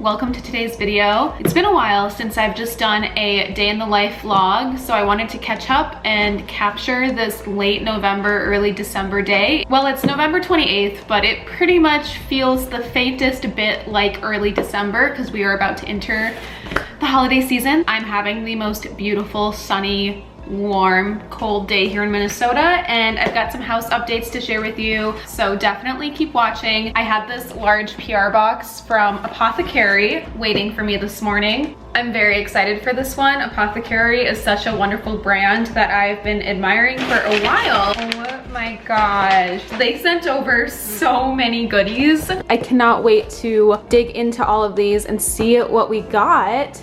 welcome to today's video. It's been a while since I've just done a day in the life vlog, so I wanted to catch up and capture this late November, early December day. Well, it's November 28th, but it pretty much feels the faintest bit like early December because we are about to enter the holiday season. I'm having the most beautiful, sunny, warm, cold day here in Minnesota, and I've got some house updates to share with you, so definitely keep watching. I had this large PR box from Apothekary waiting for me this morning. I'm very excited for this one. Apothekary is such a wonderful brand that I've been admiring for a while. Oh my gosh. They sent over so many goodies. I cannot wait to dig into all of these and see what we got.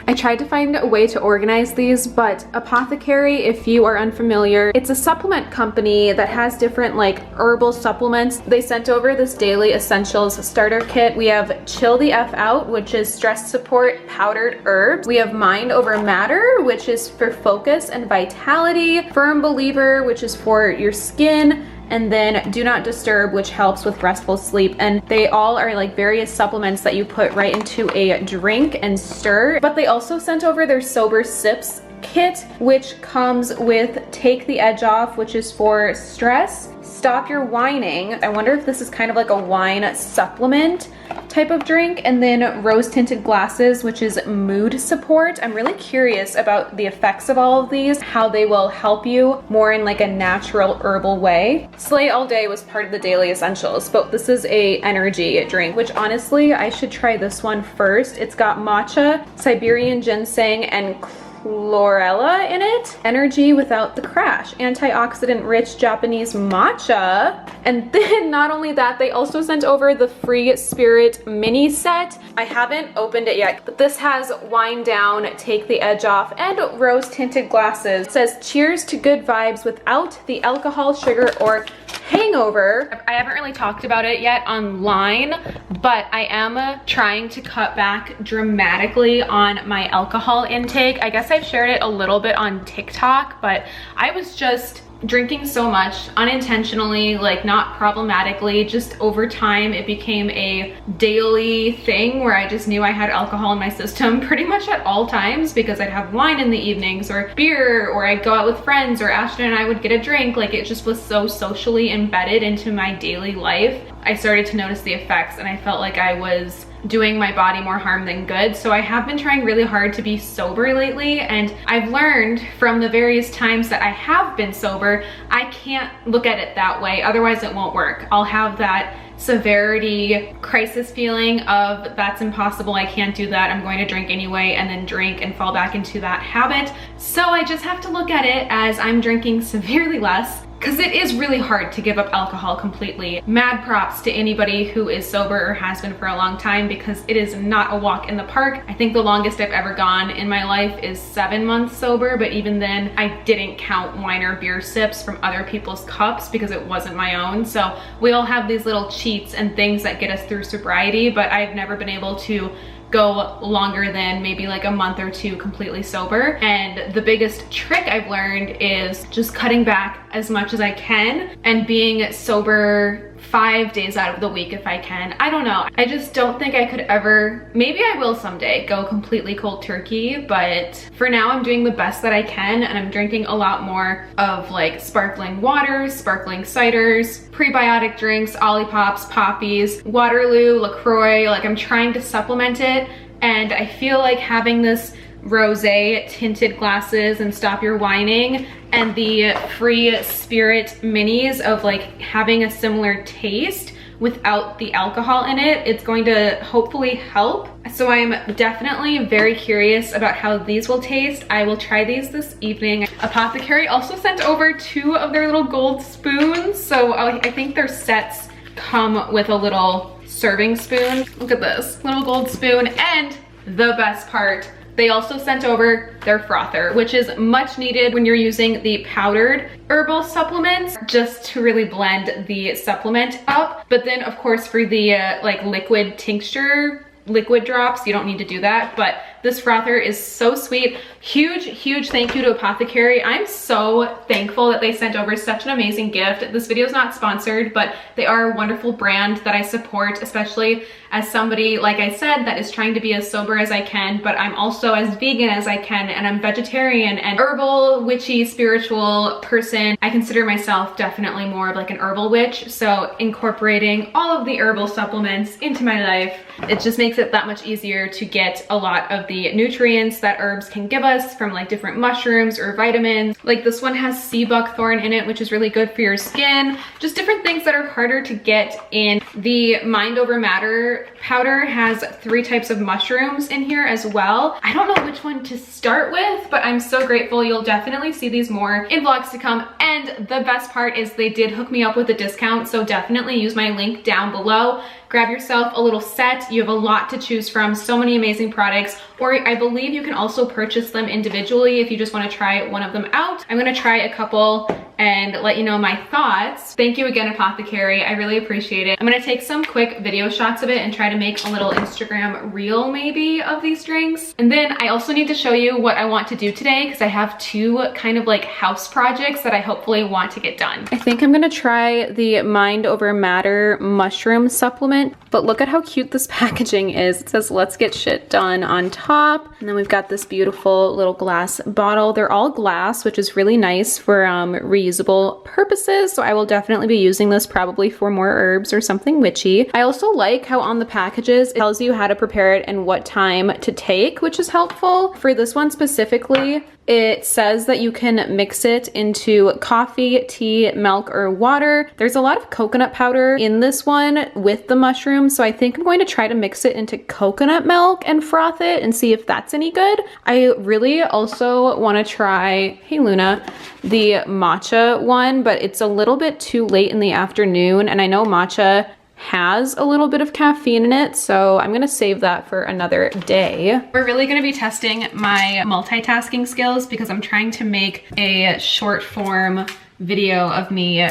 I tried to find a way to organize these, but Apothekary, if you are unfamiliar, it's a supplement company that has different like herbal supplements. They sent over this daily essentials starter kit. We have Chill the F Out, which is stress support powdered herbs. We have Mind Over Matter, which is for focus and vitality. Firm Believer, which is for your skin. And then Do Not Disturb, which helps with restful sleep. And they all are like various supplements that you put right into a drink and stir. But they also sent over their Sober Sips kit, which comes with Take the Edge Off, which is for stress. Stop Your Whining. I wonder if this is kind of like a wine supplement type of drink. And then Rose Tinted Glasses, which is mood support. I'm really curious about the effects of all of these, how they will help you more in like a natural herbal way. Slay All Day was part of the daily essentials, but this is a energy drink, which honestly I should try this one first. It's got matcha, Siberian ginseng, and chlorella in it. Energy without the crash. Antioxidant rich Japanese matcha. And then not only that, they also sent over the Free Spirit mini set. I haven't opened it yet, but this has Wind Down, Take the Edge Off, and Rose Tinted Glasses. It says cheers to good vibes without the alcohol, sugar, or hangover. I haven't really talked about it yet online, but I am trying to cut back dramatically on my alcohol intake. I guess I've shared it a little bit on TikTok, but I was just drinking so much unintentionally, like not problematically, just over time it became a daily thing where I just knew I had alcohol in my system pretty much at all times, because I'd have wine in the evenings or beer, or I'd go out with friends, or Ashton and I would get a drink. Like it just was so socially embedded into my daily life. I started to notice the effects and I felt like I was doing my body more harm than good. So I have been trying really hard to be sober lately, and I've learned from the various times that I have been sober, I can't look at it that way, otherwise it won't work. I'll have that severity crisis feeling of that's impossible, I can't do that, I'm going to drink anyway, and then drink and fall back into that habit. So I just have to look at it as I'm drinking severely less, because it is really hard to give up alcohol completely. Mad props to anybody who is sober or has been for a long time, because it is not a walk in the park. I think the longest I've ever gone in my life is 7 months sober, but even then I didn't count wine or beer sips from other people's cups because it wasn't my own. So we all have these little cheats and things that get us through sobriety, but I've never been able to go longer than maybe like a month or two completely sober. And the biggest trick I've learned is just cutting back as much as I can and being sober 5 days out of the week if I can. I don't know. I just don't think I could ever, maybe I will someday, go completely cold turkey, but for now I'm doing the best that I can, and I'm drinking a lot more of like sparkling waters, sparkling ciders, prebiotic drinks, Olippops, Poppies, Waterloo, LaCroix. Like I'm trying to supplement it, and I feel like having this Rosé Tinted Glasses and Stop Your Whining and the Free Spirit minis of like having a similar taste without the alcohol in it, it's going to hopefully help. So I'm definitely very curious about how these will taste. I will try these this evening. Apothekary also sent over 2 of their little gold spoons. So I think their sets come with a little serving spoon. Look at this little gold spoon, and the best part, they also sent over their frother, which is much needed when you're using the powdered herbal supplements, just to really blend the supplement up. But then of course for the like liquid tincture, liquid drops, you don't need to do that, but this frother is so sweet. Huge thank you to Apothekary. I'm so thankful that they sent over such an amazing gift. This video is not sponsored, but they are a wonderful brand that I support, especially as somebody, like I said, that is trying to be as sober as I can, but I'm also as vegan as I can, and I'm vegetarian and herbal, witchy, spiritual person. I consider myself definitely more of like an herbal witch, so incorporating all of the herbal supplements into my life, it just makes it that much easier to get a lot of the nutrients that herbs can give us from like different mushrooms or vitamins. Like this one has sea buckthorn in it, which is really good for your skin. Just different things that are harder to get in. The Mind Over Matter powder has 3 types of mushrooms in here as well. I don't know which one to start with, but I'm so grateful. You'll definitely see these more in vlogs to come. And the best part is they did hook me up with a discount, so definitely use my link down below. Grab yourself a little set. You have a lot to choose from, so many amazing products, or I believe you can also purchase them individually if you just want to try one of them out. I'm gonna try a couple and let you know my thoughts. Thank you again, Apothekary. I really appreciate it. I'm gonna take some quick video shots of it and try to make a little Instagram reel maybe of these drinks. And then I also need to show you what I want to do today, because I have 2 kind of like house projects that I hopefully want to get done. I think I'm gonna try the Mind Over Matter mushroom supplement, but look at how cute this packaging is. It says "Let's Get Shit Done" on top, and then we've got this beautiful little glass bottle. They're all glass, which is really nice for reusable purposes, so I will definitely be using this probably for more herbs or something witchy. I also like how on the packages it tells you how to prepare it and what time to take, which is helpful. For this one specifically, it says that you can mix it into coffee, tea, milk, or water. There's a lot of coconut powder in this one with the mushrooms, so I think I'm going to try to mix it into coconut milk and froth it and see if that's any good. I really also want to try, hey Luna, the matcha one, but it's a little bit too late in the afternoon, and I know matcha has a little bit of caffeine in it, so I'm gonna save that for another day. We're really gonna be testing my multitasking skills because I'm trying to make a short form video of me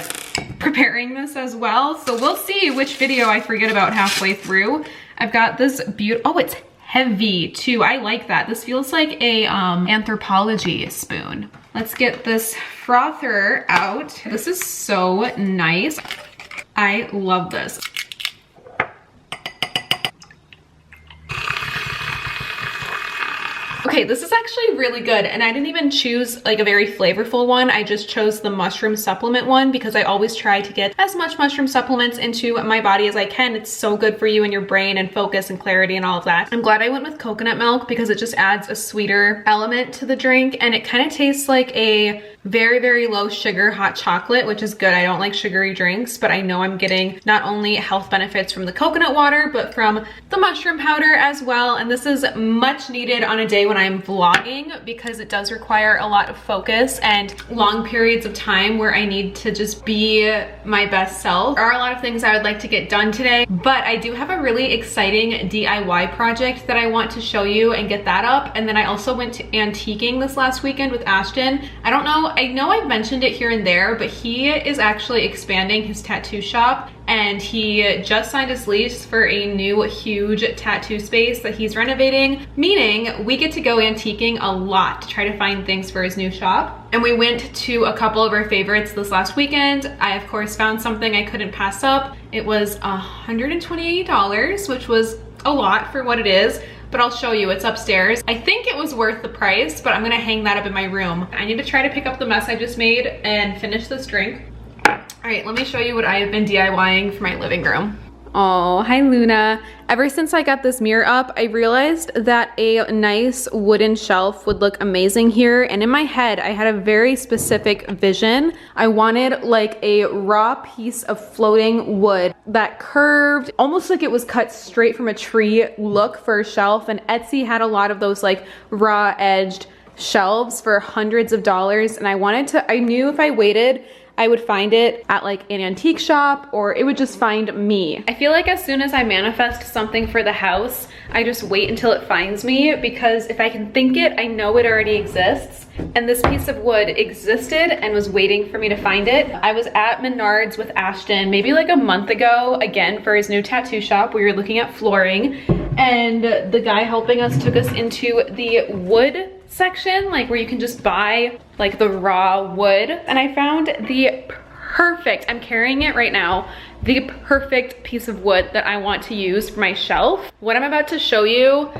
preparing this as well. So we'll see which video I forget about halfway through. I've got this beautiful, oh, it's heavy too. I like that. This feels like a anthropology spoon. Let's get this frother out. This is so nice. I love this. Okay, this is actually really good, and I didn't even choose like a very flavorful one. I just chose the mushroom supplement one because I always try to get as much mushroom supplements into my body as I can. It's so good for you and your brain and focus and clarity and all of that. I'm glad I went with coconut milk because it just adds a sweeter element to the drink, and it kind of tastes like a very low sugar hot chocolate, which is good. I don't like sugary drinks, but I know I'm getting not only health benefits from the coconut water, but from the mushroom powder as well. And this is much needed on a day when I'm vlogging, because it does require a lot of focus and long periods of time where I need to just be my best self. There are a lot of things I would like to get done today, but I do have a really exciting DIY project that I want to show you and get that up. And then I also went to antiquing this last weekend with Ashton. I know I've mentioned it here and there, but he is actually expanding his tattoo shop, and he just signed his lease for a new huge tattoo space that he's renovating, meaning we get to go antiquing a lot to try to find things for his new shop. And we went to a couple of our favorites this last weekend. I of course found something I couldn't pass up. It was $128, which was a lot for what it is, but I'll show you, it's upstairs. I think it was worth the price, but I'm gonna hang that up in my room. I need to try to pick up the mess I just made and finish this drink. All right, let me show you what I have been DIYing for my living room. Oh, hi Luna. Ever since I got this mirror up, I realized that a nice wooden shelf would look amazing here. And in my head, I had a very specific vision. I wanted like a raw piece of floating wood that curved, almost like it was cut straight from a tree look for a shelf. And Etsy had a lot of those like raw edged shelves for hundreds of dollars. And I knew if I waited, I would find it at like an antique shop, or it would just find me. I feel like as soon as I manifest something for the house, I just wait until it finds me, because if I can think it, I know it already exists. And this piece of wood existed and was waiting for me to find it. I was at Menards with Ashton maybe like a month ago, again for his new tattoo shop. We were looking at flooring, and the guy helping us took us into the wood section, like where you can just buy like the raw wood. And I found the perfect, I'm carrying it right now, the perfect piece of wood that I want to use for my shelf. What I'm about to show you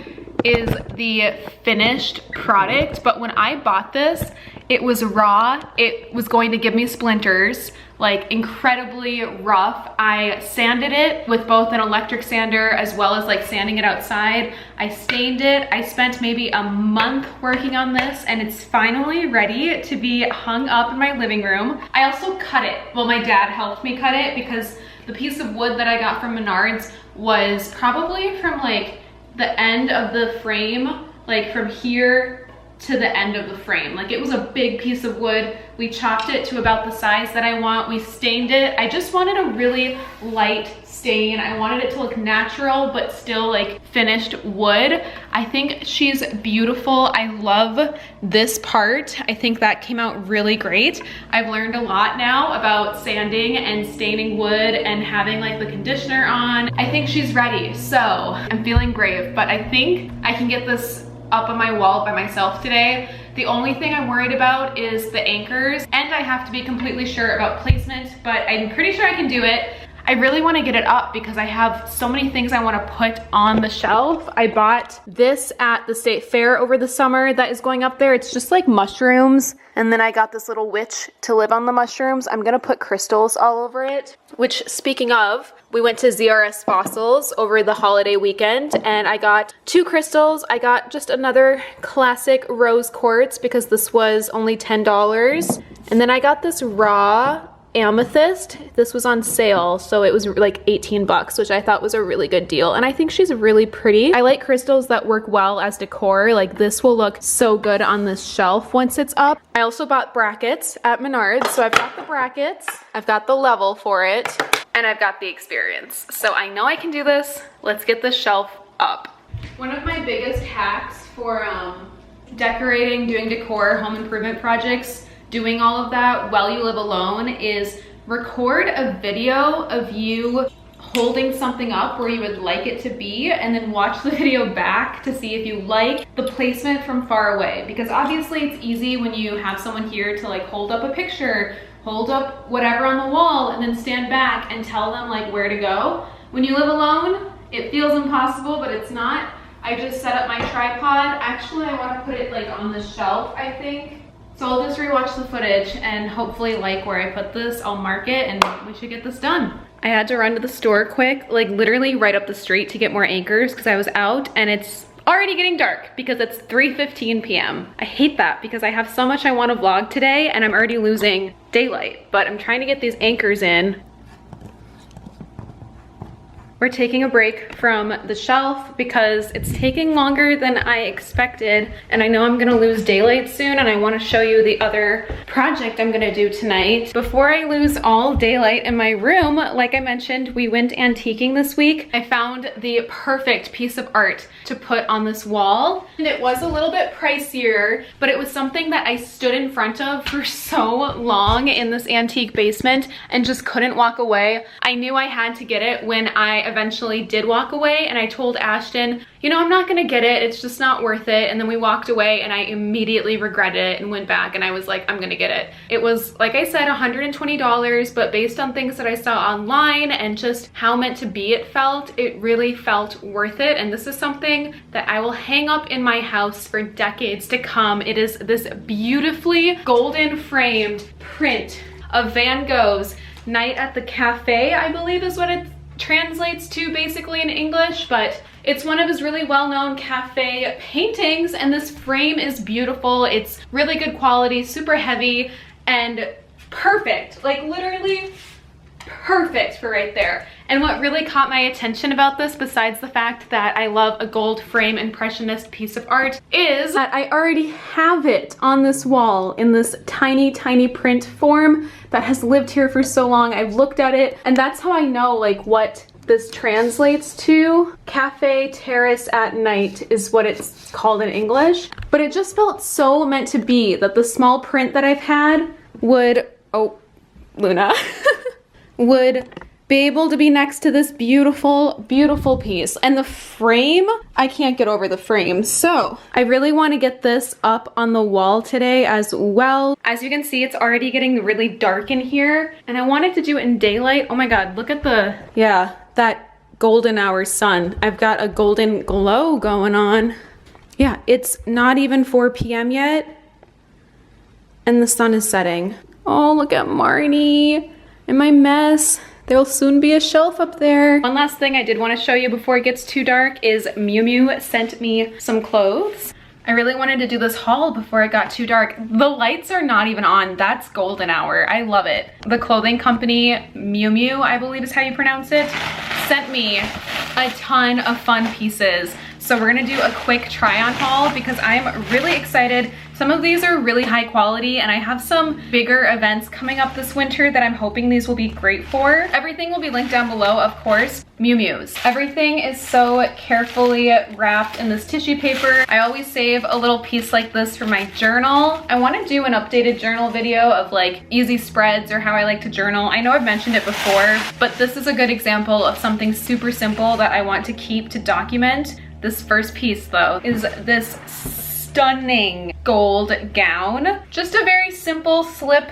is the finished product, but when I bought this, it was raw. It was going to give me splinters, like incredibly rough. I sanded it with both an electric sander as well as like sanding it outside. I stained it. I spent maybe a month working on this, and it's finally ready to be hung up in my living room. I also cut it. Well, my dad helped me cut it because the piece of wood that I got from Menards was probably from like the end of the frame, like from here to the end of the frame. Like it was a big piece of wood. We chopped it to about the size that I want. We stained it. I just wanted a really light stain. I wanted it to look natural, but still like finished wood. I think she's beautiful. I love this part. I think that came out really great. I've learned a lot now about sanding and staining wood and having like the conditioner on. I think she's ready. So I'm feeling brave, but I think I can get this up on my wall by myself today. The only thing I'm worried about is the anchors, and I have to be completely sure about placement, but I'm pretty sure I can do it. I really want to get it up because I have so many things I want to put on the shelf. I bought this at the state fair over the summer that is going up there. It's just like mushrooms. And then I got this little witch to live on the mushrooms. I'm gonna put crystals all over it. Which, speaking of, we went to ZRS Fossils over the holiday weekend and I got 2 crystals. I got just another classic rose quartz because this was only $10. And then I got this raw amethyst. This was on sale, so it was like 18 bucks, which I thought was a really good deal. And I think she's really pretty. I like crystals that work well as decor. Like this will look so good on this shelf once it's up. I also bought brackets at Menards. So I've got the brackets, I've got the level for it, and I've got the experience. So I know I can do this. Let's get this shelf up. One of my biggest hacks for decorating, doing decor, home improvement projects, doing all of that while you live alone is record a video of you holding something up where you would like it to be, and then watch the video back to see if you like the placement from far away. Because obviously it's easy when you have someone here to like hold up a picture, hold up whatever on the wall, and then stand back and tell them like where to go. When you live alone, it feels impossible, but it's not. I just set up my tripod. Actually, I want to put it like on the shelf, I think. So I'll just rewatch the footage and hopefully like where I put this. I'll mark it and we should get this done. I had to run to the store quick, like literally right up the street to get more anchors because I was out and it's already getting dark because it's 3:15 p.m. I hate that because I have so much I want to vlog today and I'm already losing daylight, but I'm trying to get these anchors in. We're taking a break from the shelf because it's taking longer than I expected, and I know I'm gonna lose daylight soon, and I wanna show you the other project I'm gonna do tonight. Before I lose all daylight in my room, like I mentioned, we went antiquing this week. I found the perfect piece of art to put on this wall, and it was a little bit pricier, but it was something that I stood in front of for so long in this antique basement and just couldn't walk away. I knew I had to get it when I eventually did walk away, and I told Ashton, you know, I'm not gonna get it, it's just not worth it. And then we walked away and I immediately regretted it and went back and I was like, I'm gonna get it. It was, like I said, $120, but based on things that I saw online and just how meant to be it felt, it really felt worth it. And this is something that I will hang up in my house for decades to come. It is this beautifully golden framed print of Van Gogh's Night at the Cafe, I believe is what it translates to basically in English, but it's one of his really well-known cafe paintings, and this frame is beautiful. It's really good quality, super heavy, and perfect, like literally perfect for right there. And what really caught my attention about this, besides the fact that I love a gold frame impressionist piece of art, is that I already have it on this wall in this tiny, tiny print form that has lived here for so long. I've looked at it, and that's how I know like what this translates to. Cafe terrace at night is what it's called in English. But it just felt so meant to be that the small print that I've had would, oh, Luna, would be able to be next to this beautiful, beautiful piece. And the frame, I can't get over the frame. So I really want to get this up on the wall today as well. As you can see, it's already getting really dark in here, and I wanted to do it in daylight. Oh my God, look at the, yeah, that golden hour sun. I've got a golden glow going on. Yeah, it's not even 4 p.m. yet, and the sun is setting. Oh, look at Marnie and my mess. There'll soon be a shelf up there. One last thing I did want to show you before it gets too dark is Mumu sent me some clothes. I really wanted to do this haul before it got too dark. The lights are not even on. That's golden hour. I love it. The clothing company, Mumu, I believe is how you pronounce it, sent me a ton of fun pieces. So we're gonna do a quick try on haul because I'm really excited. Some of these are really high quality, and I have some bigger events coming up this winter that I'm hoping these will be great for. Everything will be linked down below, of course. Mews. Everything is so carefully wrapped in this tissue paper. I always save a little piece like this for my journal. I want to do an updated journal video of like easy spreads or how I like to journal. I know I've mentioned it before, but this is a good example of something super simple that I want to keep to document. This first piece though is this stunning gold gown. Just a very simple slip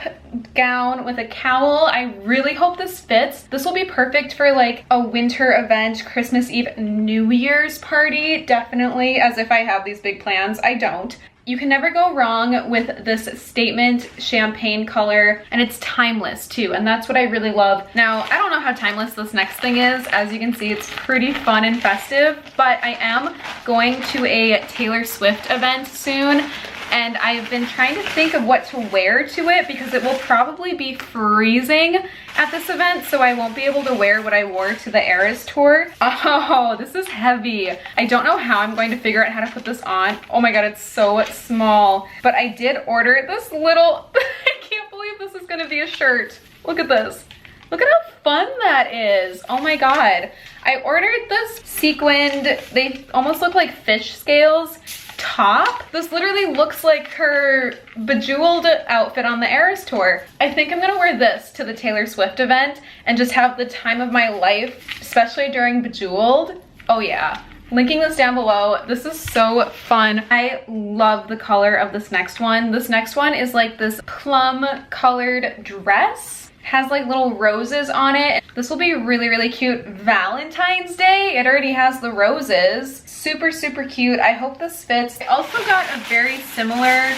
gown with a cowl. I really hope this fits. This will be perfect for like a winter event, Christmas Eve, New Year's party. Definitely, as if I have these big plans. I don't. You can never go wrong with this statement champagne color, and it's timeless too, and that's what I really love. Now, I don't know how timeless this next thing is. As you can see, it's pretty fun and festive, but I am going to a Taylor Swift event soon, and I've been trying to think of what to wear to it because it will probably be freezing at this event, so I won't be able to wear what I wore to the Eras tour. Oh, this is heavy. I don't know how I'm going to figure out how to put this on. Oh my God, it's so small. But I did order this little, I can't believe this is gonna be a shirt. Look at this. Look at how fun that is. Oh my God. I ordered this sequined, they almost look like fish scales, top. This literally looks like her bejeweled outfit on the Eras tour. I think I'm gonna wear this to the Taylor Swift event and just have the time of my life, especially during Bejeweled. Oh yeah. Linking this down below. This is so fun. I love the color of this next one. This next one is like this plum colored dress. Has like little roses on it. This will be really, really cute. Valentine's Day, it already has the roses. Super, super cute. I hope this fits. I also got a very similar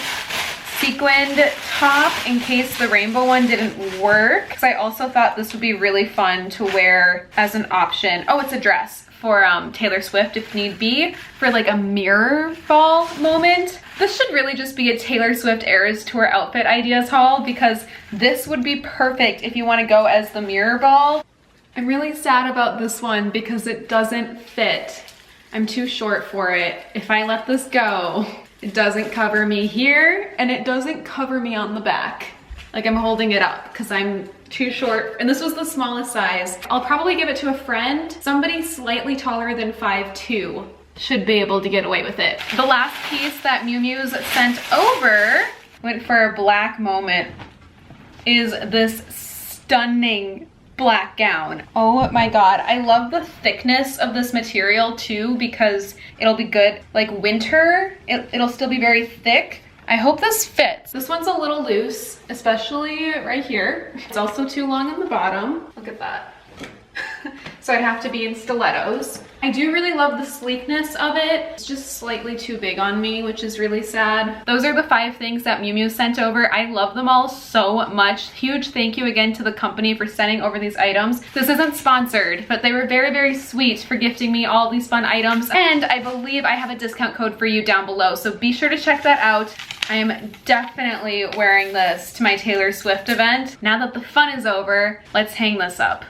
sequined top in case the rainbow one didn't work, because I also thought this would be really fun to wear as an option. Oh, it's a dress for Taylor Swift if need be, for like a mirror ball moment. This should really just be a Taylor Swift Eras Tour outfit ideas haul because this would be perfect if you want to go as the mirror ball. I'm really sad about this one because it doesn't fit. I'm too short for it. If I let this go, it doesn't cover me here and it doesn't cover me on the back. Like I'm holding it up because I'm too short, and this was the smallest size. I'll probably give it to a friend. Somebody slightly taller than 5'2" should be able to get away with it. The last piece that Mews sent over, went for a black moment, is this stunning black gown. Oh my God, I love the thickness of this material too because it'll be good like winter. It'll still be very thick. I hope this fits. This one's a little loose, especially right here. It's also too long on the bottom. Look at that. So I'd have to be in stilettos. I do really love the sleekness of it. It's just slightly too big on me, which is really sad. Those are the 5 things that Mumu sent over. I love them all so much. Huge thank you again to the company for sending over these items. This isn't sponsored, but they were very, very sweet for gifting me all these fun items. And I believe I have a discount code for you down below, so be sure to check that out. I am definitely wearing this to my Taylor Swift event. Now that the fun is over, let's hang this up.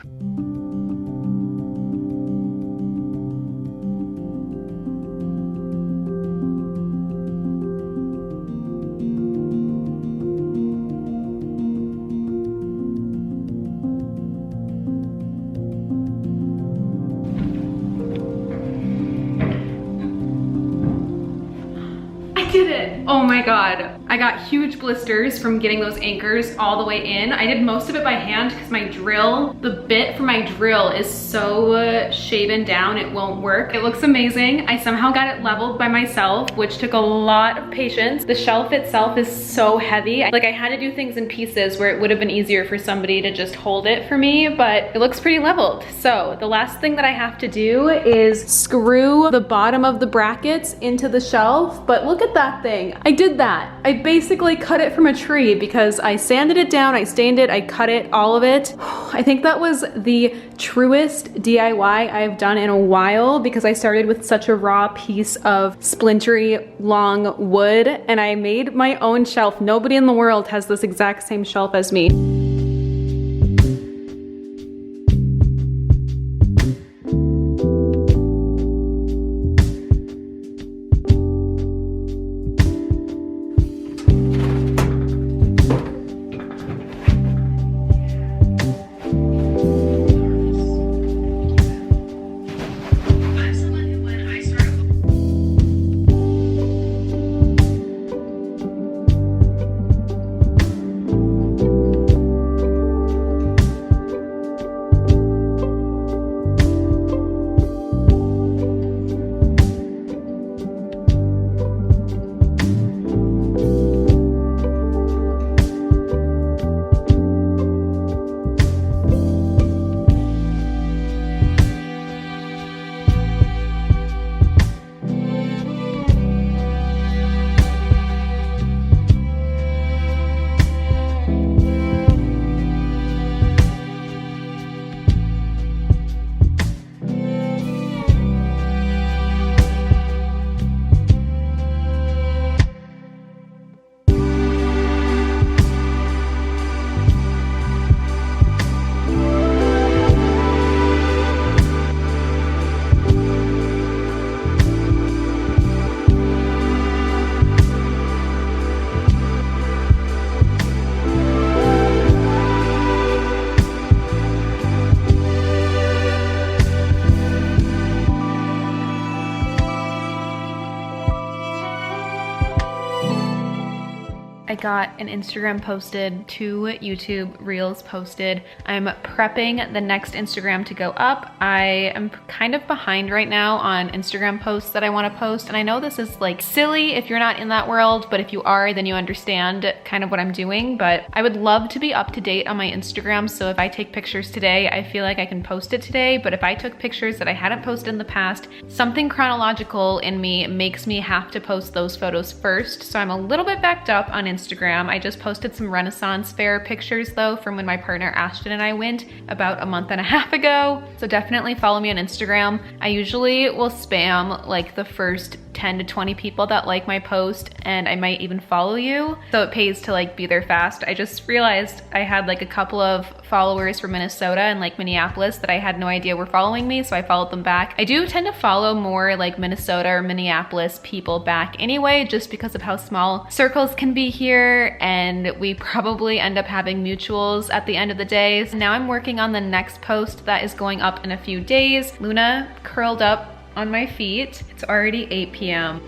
did it. Oh my God. I got huge blisters from getting those anchors all the way in. I did most of it by hand because my drill, the bit for my drill is so shaven down it won't work. It looks amazing. I somehow got it leveled by myself, which took a lot of patience. The shelf itself is so heavy. Like I had to do things in pieces where it would have been easier for somebody to just hold it for me, but it looks pretty leveled. So the last thing that I have to do is screw the bottom of the brackets into the shelf. But look at that thing. I did that. I basically cut it from a tree because I sanded it down, I stained it, I cut it, all of it. I think that was the truest DIY I've done in a while because I started with such a raw piece of splintery long wood and I made my own shelf. Nobody in the world has this exact same shelf as me. I got an Instagram posted, 2 YouTube reels posted. I'm prepping the next Instagram to go up. I am kind of behind right now on Instagram posts that I want to post. And I know this is like silly if you're not in that world, but if you are, then you understand kind of what I'm doing. But I would love to be up to date on my Instagram. So if I take pictures today, I feel like I can post it today. But if I took pictures that I hadn't posted in the past, something chronological in me makes me have to post those photos first. So I'm a little bit backed up on Instagram. I just posted some Renaissance Fair pictures though from when my partner Ashton and I went about a month and a half ago. So definitely follow me on Instagram. I usually will spam like the first 10 to 20 people that like my post, and I might even follow you. So it pays to like be there fast. I just realized I had like a couple of followers from Minnesota and like Minneapolis that I had no idea were following me, so I followed them back. I do tend to follow more like Minnesota or Minneapolis people back anyway, just because of how small circles can be here, and we probably end up having mutuals at the end of the day. So now I'm working on the next post that is going up in a few days. Luna curled up on my feet. It's already 8 p.m.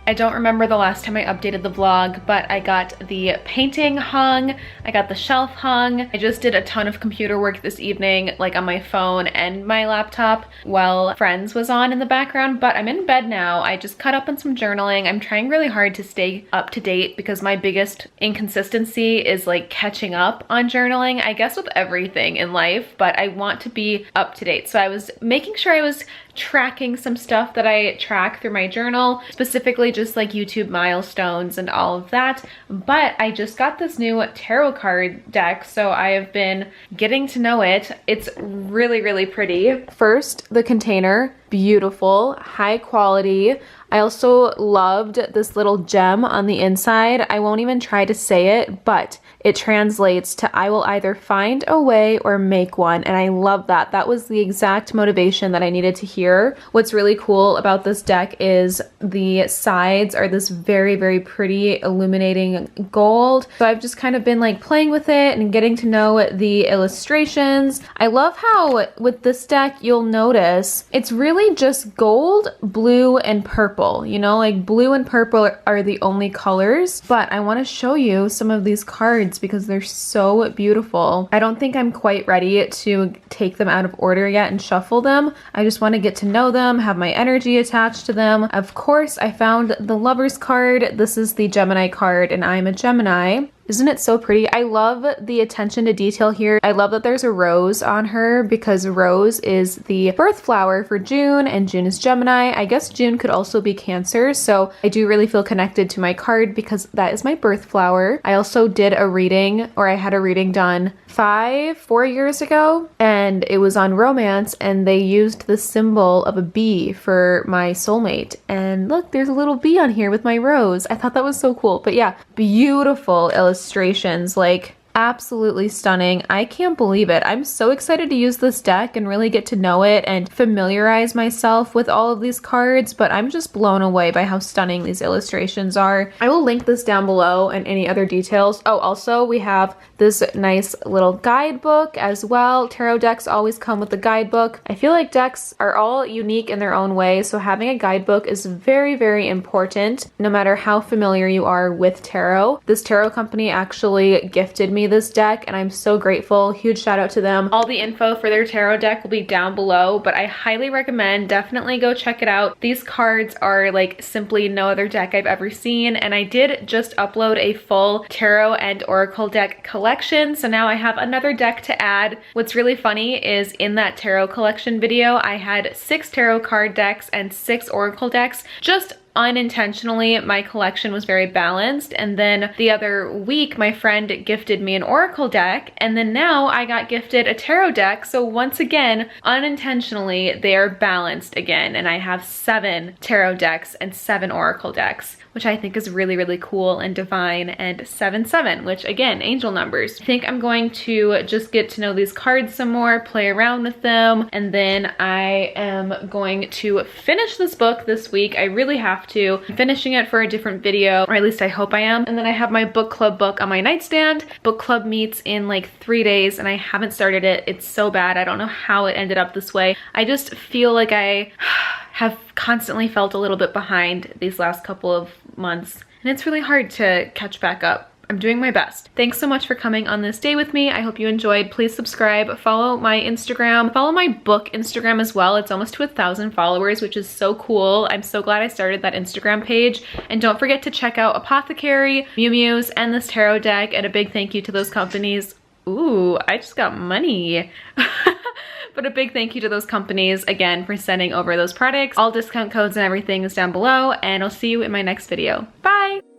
I don't remember the last time I updated the vlog, but I got the painting hung, I got the shelf hung. I just did a ton of computer work this evening, like on my phone and my laptop, while Friends was on in the background, but I'm in bed now. I just caught up on some journaling. I'm trying really hard to stay up to date because my biggest inconsistency is like catching up on journaling, I guess with everything in life, but I want to be up to date. So I was making sure I was tracking some stuff that I track through my journal, specifically just like YouTube milestones and all of that. But I just got this new tarot card deck, so I have been getting to know it. It's really, really pretty. First, the container, beautiful, high quality. I also loved this little gem on the inside. I won't even try to say it, but it translates to I will either find a way or make one. And I love that. That was the exact motivation that I needed to hear. What's really cool about this deck is the sides are this very, very pretty illuminating gold. So I've just kind of been like playing with it and getting to know the illustrations. I love how with this deck, you'll notice it's really just gold, blue, and purple. You know, like blue and purple are the only colors, but I want to show you some of these cards because they're so beautiful. I don't think I'm quite ready to take them out of order yet and shuffle them. I just want to get to know them, have my energy attached to them. Of course, I found the Lovers card. This is the Gemini card, and I'm a Gemini. Isn't it so pretty? I love the attention to detail here. I love that there's a rose on her because rose is the birth flower for June and June is Gemini. I guess June could also be Cancer. So I do really feel connected to my card because that is my birth flower. I also did a reading, or I had a reading done 4 years ago, and it was on romance, and they used the symbol of a bee for my soulmate. And look, there's a little bee on here with my rose. I thought that was so cool. But yeah, beautiful illustrations, like absolutely stunning. I can't believe it. I'm so excited to use this deck and really get to know it and familiarize myself with all of these cards, but I'm just blown away by how stunning these illustrations are. I will link this down below and any other details. Oh, also we have this nice little guidebook as well. Tarot decks always come with a guidebook. I feel like decks are all unique in their own way, so having a guidebook is very, very important no matter how familiar you are with tarot. This tarot company actually gifted me this deck and I'm so grateful. Huge shout out to them. All the info for their tarot deck will be down below, but I highly recommend, definitely go check it out. These cards are like simply no other deck I've ever seen, and I did just upload a full tarot and oracle deck collection, so now I have another deck to add. What's really funny is in that tarot collection video, I had 6 tarot card decks and 6 oracle decks. Just unintentionally, my collection was very balanced, and then the other week my friend gifted me an oracle deck, and then now I got gifted a tarot deck, so once again unintentionally they are balanced again, and I have 7 tarot decks and 7 oracle decks, which I think is really, really cool and divine, and 7, which again, angel numbers. I think I'm going to just get to know these cards some more, play around with them, and then I am going to finish this book this week. I really have to. I'm finishing it for a different video, or at least I hope I am. And then I have my book club book on my nightstand. Book club meets in like 3 days and I haven't started it. It's so bad. I don't know how it ended up this way. I just feel like I have constantly felt a little bit behind these last couple of months, and it's really hard to catch back up. I'm doing my best. Thanks so much for coming on this day with me. I hope you enjoyed. Please subscribe, follow my Instagram, follow my book Instagram as well. It's almost to 1,000 followers, which is so cool. I'm so glad I started that Instagram page. And don't forget to check out Apothekary, Mews, and this tarot deck, and a big thank you to those companies. Ooh, I just got money. But a big thank you to those companies again for sending over those products. All discount codes and everything is down below, and I'll see you in my next video. Bye!